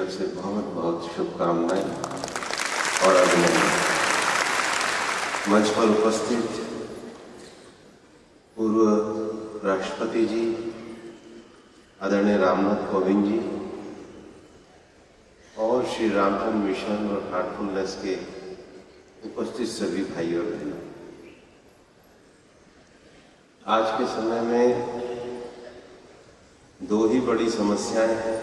तरफ से बहुत बहुत शुभकामनाएं और अभिनंदन। मंच पर उपस्थित पूर्व राष्ट्रपति जी आदरणीय रामनाथ कोविंद जी और श्री रामचंद्र मिशन और हार्टफुलनेस के उपस्थित सभी भाई और बहनों, आज के समय में दो ही बड़ी समस्याएं हैं।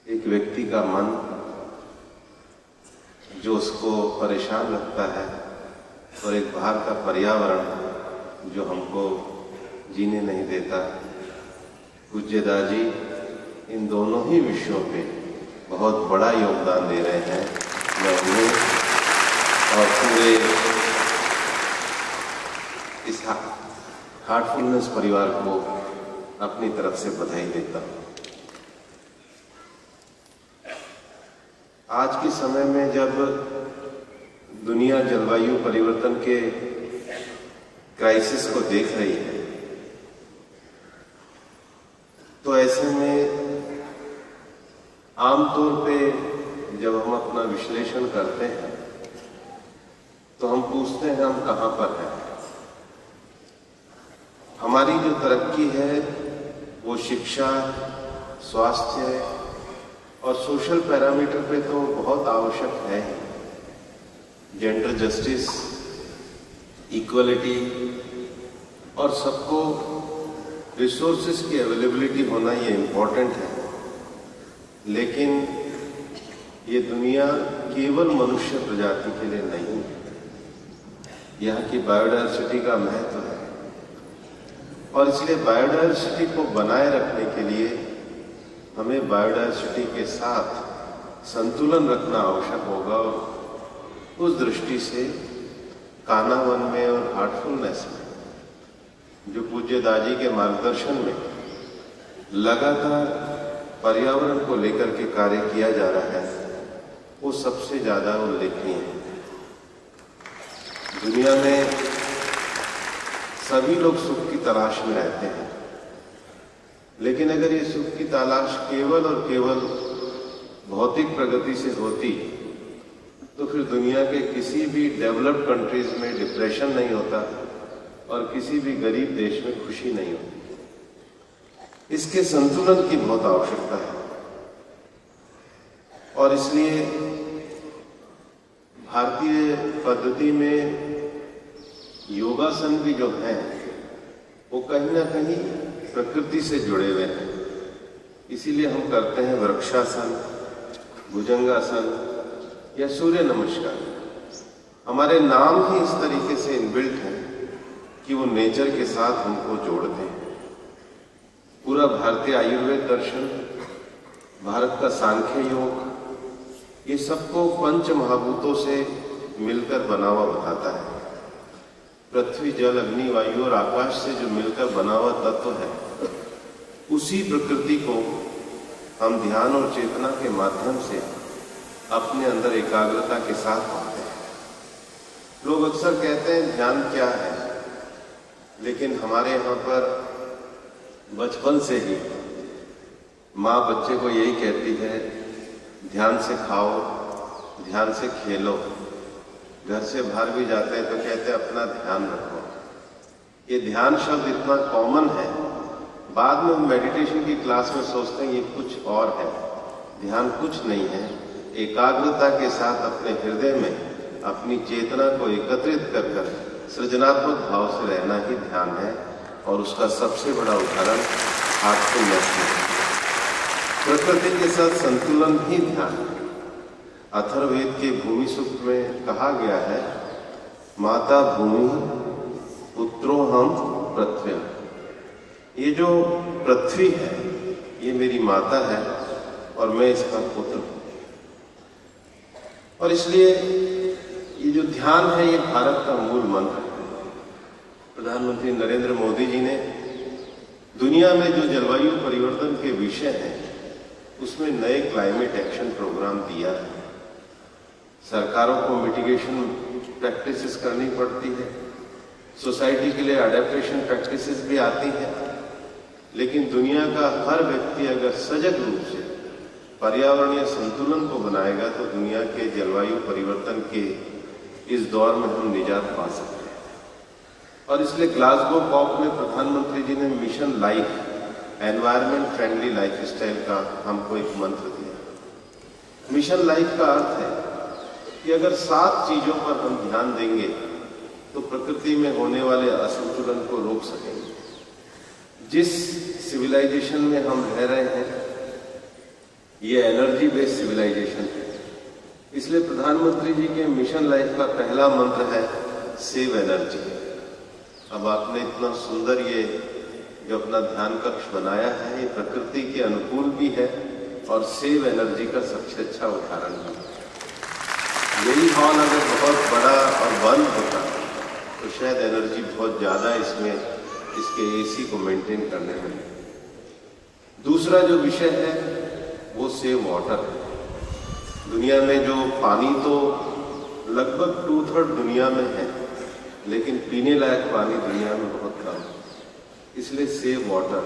एक व्यक्ति का मन जो उसको परेशान रखता है और एक बाहर का पर्यावरण जो हमको जीने नहीं देता। पूज्य दाजी इन दोनों ही विषयों पे बहुत बड़ा योगदान दे रहे हैं। मैं उन्हें और पूरे इस हार्टफुलनेस परिवार को अपनी तरफ से बधाई देता हूं। आज के समय में जब दुनिया जलवायु परिवर्तन के क्राइसिस को देख रही है, तो ऐसे में आमतौर पे जब हम अपना विश्लेषण करते हैं तो हम पूछते हैं हम कहां पर हैं। हमारी जो तरक्की है वो शिक्षा, स्वास्थ्य और सोशल पैरामीटर पे तो बहुत आवश्यक है। जेंडर जस्टिस, इक्वलिटी और सबको रिसोर्सेज की अवेलेबिलिटी होना ये इम्पोर्टेंट है, लेकिन ये दुनिया केवल मनुष्य प्रजाति के लिए नहीं है। यहाँ की बायोडायवर्सिटी का महत्व है और इसलिए बायोडायवर्सिटी को बनाए रखने के लिए हमें बायोडायवर्सिटी के साथ संतुलन रखना आवश्यक होगा। और उस दृष्टि से कान्हा वन में और हार्टफुलनेस में जो पूज्य दाजी के मार्गदर्शन में लगातार पर्यावरण को लेकर के कार्य किया जा रहा है, वो सबसे ज्यादा उल्लेखनीय है। दुनिया में सभी लोग सुख की तलाश में रहते हैं, लेकिन अगर ये सुख की तलाश केवल और केवल भौतिक प्रगति से होती तो फिर दुनिया के किसी भी डेवलप्ड कंट्रीज में डिप्रेशन नहीं होता और किसी भी गरीब देश में खुशी नहीं होती। इसके संतुलन की बहुत आवश्यकता है और इसलिए भारतीय पद्धति में योगासन भी जो है वो कहीं ना कहीं प्रकृति से जुड़े हुए हैं। इसीलिए हम करते हैं वृक्षासन, भुजंगासन या सूर्य नमस्कार। हमारे नाम ही इस तरीके से इनबिल्ट हैं कि वो नेचर के साथ हमको जोड़ते हैं। पूरा भारतीय आयुर्वेद दर्शन, भारत का सांख्य योग, ये सबको पंच महाभूतों से मिलकर बना हुआ बताता है। पृथ्वी, जल, अग्नि, वायु और आकाश से जो मिलकर बना हुआ तत्व है, उसी प्रकृति को हम ध्यान और चेतना के माध्यम से अपने अंदर एकाग्रता के साथ पाते हैं। लोग अक्सर कहते हैं ध्यान क्या है, लेकिन हमारे यहाँ पर बचपन से ही माँ बच्चे को यही कहती है, ध्यान से खाओ, ध्यान से खेलो। घर से बाहर भी जाते हैं तो कहते हैं अपना ध्यान रखो। ये ध्यान शब्द इतना कॉमन है, बाद में हम मेडिटेशन की क्लास में सोचते हैं ये कुछ और है। ध्यान कुछ नहीं है, एकाग्रता के साथ अपने हृदय में अपनी चेतना को एकत्रित कर सृजनात्मक भाव से रहना ही ध्यान है। और उसका सबसे बड़ा उदाहरण हार्टफुलनेस है। प्रकृति के साथ संतुलन ही ध्यान है। अथर्ववेद के भूमि सूक्त में कहा गया है, माता भूमि पुत्रो हम पृथ्वी। ये जो पृथ्वी है ये मेरी माता है और मैं इसका पुत्र हूं। और इसलिए ये जो ध्यान है ये भारत का मूल मंत्र है। प्रधानमंत्री नरेंद्र मोदी जी ने दुनिया में जो जलवायु परिवर्तन के विषय हैं उसमें नए क्लाइमेट एक्शन प्रोग्राम दिया है। सरकारों को मिटिगेशन प्रैक्टिसेस करनी पड़ती है, सोसाइटी के लिए अडेप्टेशन प्रैक्टिसेस भी आती हैं, लेकिन दुनिया का हर व्यक्ति अगर सजग रूप से पर्यावरणीय संतुलन को बनाएगा तो दुनिया के जलवायु परिवर्तन के इस दौर में हम निजात पा सकते हैं। और इसलिए ग्लासगो कॉप में प्रधानमंत्री जी ने mission life, environment friendly lifestyle का हमको एक मंत्र दिया। मिशन लाइफ का अर्थ है कि अगर 7 चीजों पर हम ध्यान देंगे तो प्रकृति में होने वाले असंतुलन को रोक सकेंगे। जिस सिविलाइजेशन में हम रह रहे हैं ये एनर्जी बेस्ड सिविलाइजेशन है, इसलिए प्रधानमंत्री जी के मिशन लाइफ का पहला मंत्र है सेव एनर्जी। अब आपने इतना सुंदर ये जो अपना ध्यान कक्ष बनाया है, ये प्रकृति के अनुकूल भी है और सेव एनर्जी का सबसे अच्छा उदाहरण भी है। यही हॉल अगर बहुत बड़ा और बंद होता तो शायद एनर्जी बहुत ज्यादा इसमें इसके एसी को मेंटेन करने में। दूसरा जो विषय है वो सेव वाटर है। दुनिया में जो पानी तो लगभग 2/3 दुनिया में है, लेकिन पीने लायक पानी दुनिया में बहुत कम है, इसलिए सेव वाटर।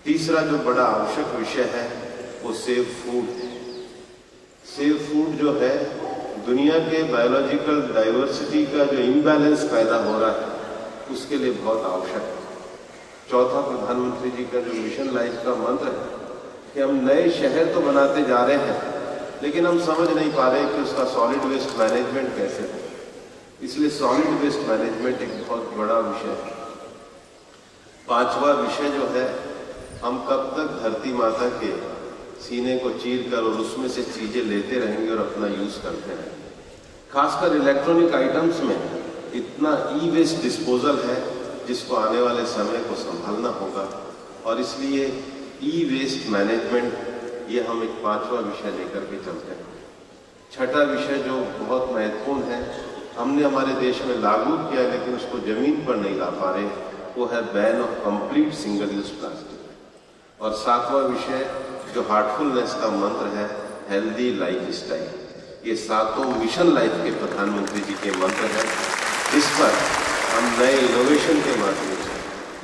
तीसरा जो बड़ा आवश्यक विषय है वो सेव फूड है। सेव फूड जो है दुनिया के बायोलॉजिकल डाइवर्सिटी का जो इम्बैलेंस पैदा हो रहा है उसके लिए बहुत आवश्यक है। चौथा प्रधानमंत्री जी का जो मिशन लाइफ का मंत्र है कि हम नए शहर तो बनाते जा रहे हैं, लेकिन हम समझ नहीं पा रहे कि उसका सॉलिड वेस्ट मैनेजमेंट कैसे है। इसलिए सॉलिड वेस्ट मैनेजमेंट एक बहुत बड़ा विषय है। पांचवा विषय जो है, हम कब तक धरती माता के सीने को चीर कर और उसमें से चीजें लेते रहेंगे और अपना यूज करते रहेंगे। खासकर इलेक्ट्रॉनिक आइटम्स में इतना ई वेस्ट डिस्पोजल है जिसको आने वाले समय को संभालना होगा, और इसलिए ई वेस्ट मैनेजमेंट ये हम एक 5वां विषय लेकर के चलते हैं। छठा विषय जो बहुत महत्वपूर्ण है, हमने हमारे देश में लागू किया लेकिन उसको जमीन पर नहीं ला पा रहे, वो है ban of complete single use plastic. और 7वां विषय जो हार्टफुलनेस का मंत्र है, हेल्दी लाइफ स्टाइल। ये 7 मिशन लाइफ के प्रधानमंत्री जी के मंत्र हैं, जिस पर हम नए इनोवेशन के माध्यम से,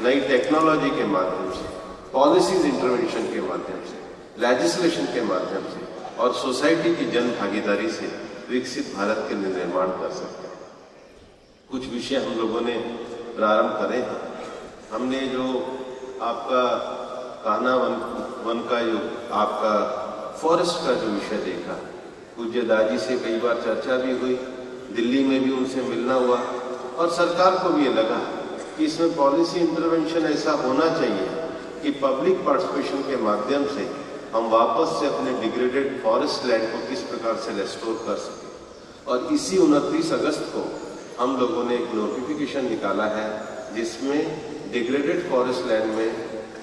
नई टेक्नोलॉजी के माध्यम से, पॉलिसीज इंटरवेंशन के माध्यम से, लेजिस्लेशन के माध्यम से और सोसाइटी की जन भागीदारी से विकसित भारत के निर्माण कर सकते हैं। कुछ विषय हम लोगों ने प्रारंभ करे हैं। हमने जो आपका कान्हा वन का जो आपका फॉरेस्ट का जो विषय देखा, पूज्य दादी से कई बार चर्चा भी हुई, दिल्ली में भी उनसे मिलना हुआ, और सरकार को भी ये लगा कि इसमें पॉलिसी इंटरवेंशन ऐसा होना चाहिए कि पब्लिक पार्टिसिपेशन के माध्यम से हम वापस से अपने डिग्रेडेड फॉरेस्ट लैंड को किस प्रकार से रेस्टोर कर सकें। और इसी 29 अगस्त को हम लोगों ने एक नोटिफिकेशन निकाला है जिसमें डिग्रेडेड फॉरेस्ट लैंड में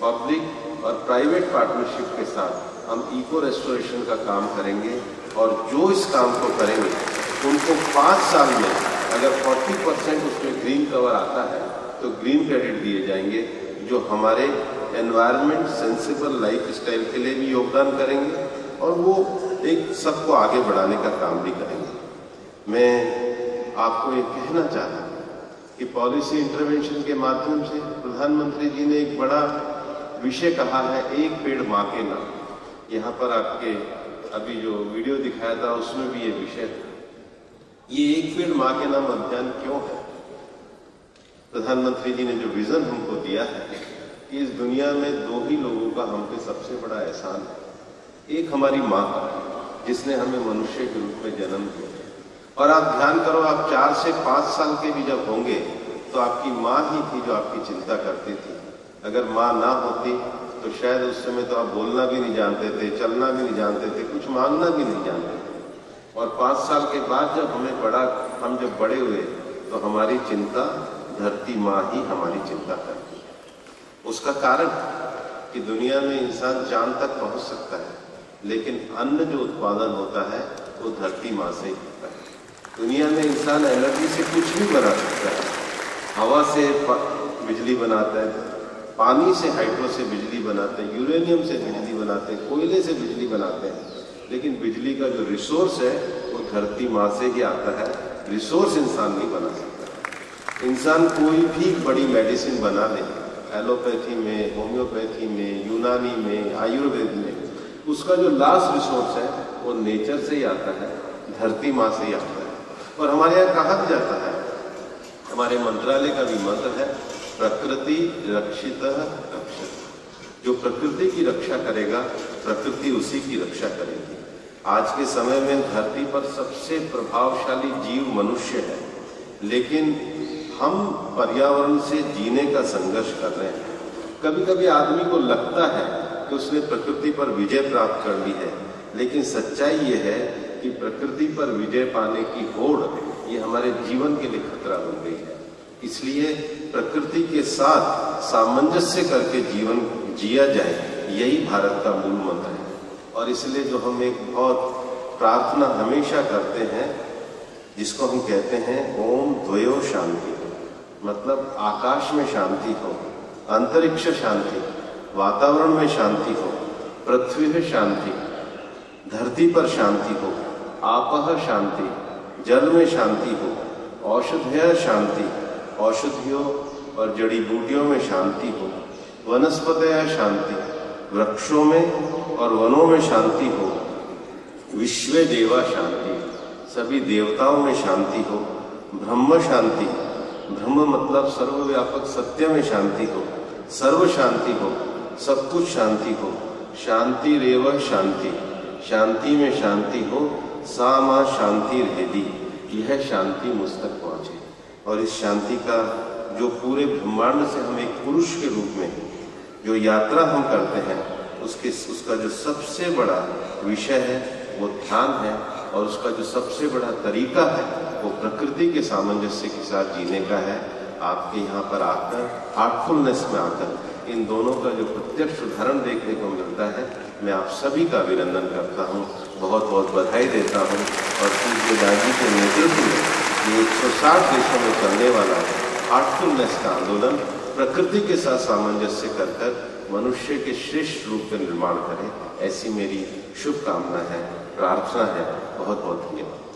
पब्लिक और प्राइवेट पार्टनरशिप के साथ हम इको रेस्टोरेशन का काम करेंगे, और जो इस काम को करेंगे उनको 5 साल में अगर 40% उसमें ग्रीन कवर आता है तो ग्रीन क्रेडिट दिए जाएंगे, जो हमारे एनवायरनमेंट सेंसिबल लाइफ स्टाइल के लिए भी योगदान करेंगे और वो एक सबको आगे बढ़ाने का काम भी करेंगे। मैं आपको ये कहना चाहता हूँ कि पॉलिसी इंटरवेंशन के माध्यम से प्रधानमंत्री जी ने एक बड़ा विषय कहा है, एक पेड़ माँ के नाम। यहाँ पर आपके अभी जो वीडियो दिखाया था उसमें भी ये विषय था। ये एक पेड़ माँ के नाम अभियान क्यों है? प्रधानमंत्री जी ने जो विजन हमको दिया है कि इस दुनिया में 2 ही लोगों का हम पे सबसे बड़ा एहसान है। एक हमारी माँ का, जिसने हमें मनुष्य के रूप में जन्म दिया, और आप ध्यान करो, आप 4 से 5 साल के भी जब होंगे तो आपकी माँ ही थी जो आपकी चिंता करती थी। अगर माँ ना होती तो शायद उस समय तो आप बोलना भी नहीं जानते थे, चलना भी नहीं जानते थे, कुछ मांगना भी नहीं जानते थे। और 5 साल के बाद जब हम जब बड़े हुए तो हमारी चिंता धरती माँ ही हमारी चिंता करती है। उसका कारण कि दुनिया में इंसान चांद तक पहुंच सकता है, लेकिन अन्न जो उत्पादन होता है वो धरती माँ से ही होता है। दुनिया में इंसान एनर्जी से कुछ भी बना सकता है, हवा से बिजली बनाता है, पानी से हाइड्रो से बिजली बनाते हैं, यूरेनियम से बिजली बनाते हैं, कोयले से बिजली बनाते हैं, लेकिन बिजली का जो रिसोर्स है वो धरती माँ से ही आता है। रिसोर्स इंसान नहीं बना सकता। इंसान कोई भी बड़ी मेडिसिन बना ले, एलोपैथी में, होम्योपैथी में, यूनानी में, आयुर्वेद में, उसका जो लास्ट रिसोर्स है वो नेचर से ही आता है, धरती माँ से ही आता है। और हमारे यहाँ कहा भी जाता है, हमारे मंत्रालय का भी मंत्र है, प्रकृति रक्षित रक्षित। जो प्रकृति की रक्षा करेगा, प्रकृति उसी की रक्षा करेगी। आज के समय में धरती पर सबसे प्रभावशाली जीव मनुष्य है, लेकिन हम पर्यावरण से जीने का संघर्ष कर रहे हैं। कभी कभी आदमी को लगता है कि उसने प्रकृति पर विजय प्राप्त कर ली है, लेकिन सच्चाई ये है कि प्रकृति पर विजय पाने की होड़ ये हमारे जीवन के लिए खतरा बन गई है। इसलिए प्रकृति के साथ सामंजस्य करके जीवन जिया जाए, यही भारत का मूल मंत्र है। और इसलिए जो हम एक बहुत प्रार्थना हमेशा करते हैं, जिसको हम कहते हैं ओम द्वयो शांति, मतलब आकाश में शांति हो, अंतरिक्ष शांति, वातावरण में शांति हो, पृथ्वी में शांति, धरती पर शांति हो, आपः शांति, जल में शांति हो, औषधय शांति, औषधियों और जड़ी बूटियों में शांति हो, वनस्पतय शांति, वृक्षों में और वनों में शांति हो, विश्वे देवा शांति, सभी देवताओं में शांति हो, ब्रह्म शांति, ब्रह्म मतलब सर्वव्यापक सत्य में शांति हो, सर्व शांति हो, सब कुछ शांति हो, शांति रेव शांति, शांति में शांति हो, सा मां शांति रहेगी, यह शांति मुझ तक पहुंचे। और इस शांति का जो पूरे ब्रह्मांड से हम एक पुरुष के रूप में जो यात्रा हम करते हैं, उसका जो सबसे बड़ा विषय है वो ध्यान है, और उसका जो सबसे बड़ा तरीका है वो प्रकृति के सामंजस्य के साथ जीने का है। आपके यहाँ पर आकर, हार्टफुलनेस में आकर इन दोनों का जो प्रत्यक्ष उदाहरण देखने को मिलता है, मैं आप सभी का अभिनंदन करता हूँ, बहुत बहुत बधाई देता हूँ। और पूज्य दादी के नेतृत्व में ये 160 देशों में चलने वाला हार्टफुलनेस का आंदोलन प्रकृति के साथ सामंजस्य कर मनुष्य के श्रेष्ठ रूप का निर्माण करे, ऐसी मेरी शुभकामना है, प्रार्थना है। बहुत बहुत धन्यवाद।